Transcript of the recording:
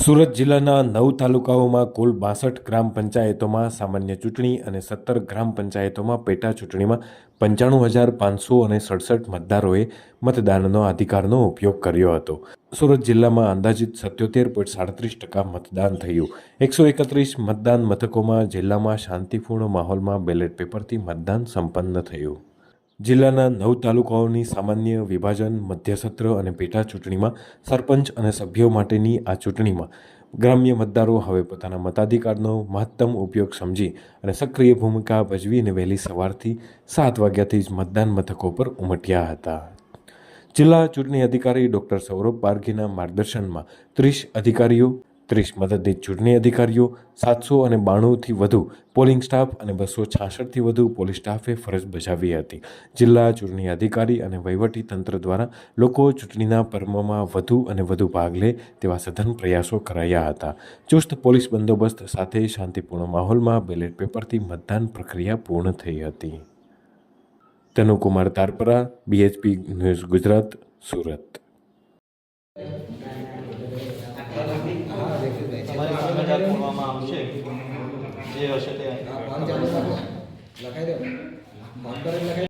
સુરત જિલ્લાના 9 તાલુકાઓમાં કુલ 62 ગ્રામ પંચાયતોમાં સામાન્ય ચૂંટણી અને 17 ગ્રામ પંચાયતોમાં પેટા ચૂંટણીમાં 95,567 મતદારોએ મતદાનનો અધિકારનો ઉપયોગ કર્યો હતો. સુરત જિલ્લામાં અંદાજિત 77.37% મતદાન થયું. 131 મતદાન મથકોમાં જિલ્લામાં શાંતિપૂર્ણ માહોલમાં બેલેટ પેપરથી મતદાન સંપન્ન થયું. જિલ્લાના 9 તાલુકાઓની સામાન્ય વિભાજન, મધ્યસત્ર અને પેટા ચૂંટણીમાં સરપંચ અને સભ્યો માટેની આ ચૂંટણીમાં ગ્રામ્ય મતદારો હવે પોતાના મતાધિકારનો મહત્તમ ઉપયોગ સમજી અને સક્રિય ભૂમિકા ભજવીને વહેલી સવારથી 7 વાગ્યાથી જ મતદાન મથકો પર ઉમટ્યા હતા. જિલ્લા ચૂંટણી અધિકારી ડૉક્ટર સૌરભ પારઘીના માર્ગદર્શનમાં 30 અધિકારીઓ, 30 મદદનીશ ચૂંટણી અધિકારીઓ, 792થી વધુ પોલિંગ સ્ટાફ અને 266થી વધુ પોલીસ સ્ટાફે ફરજ બજાવી હતી. જિલ્લા ચૂંટણી અધિકારી અને વહીવટી તંત્ર દ્વારા લોકો ચૂંટણીના પર્વમાં વધુ અને વધુ ભાગ લે તેવા સઘન પ્રયાસો કરાયા હતા. ચુસ્ત પોલીસ બંદોબસ્ત સાથે શાંતિપૂર્ણ માહોલમાં બેલેટ પેપરથી મતદાન પ્રક્રિયા પૂર્ણ થઈ હતી. તનુકુમાર તારપરા, BHP ન્યૂઝ ગુજરાત, સુરત. તમારી સામે જ બોલવામાં આવશે જે હશે તે લખાઈ દો.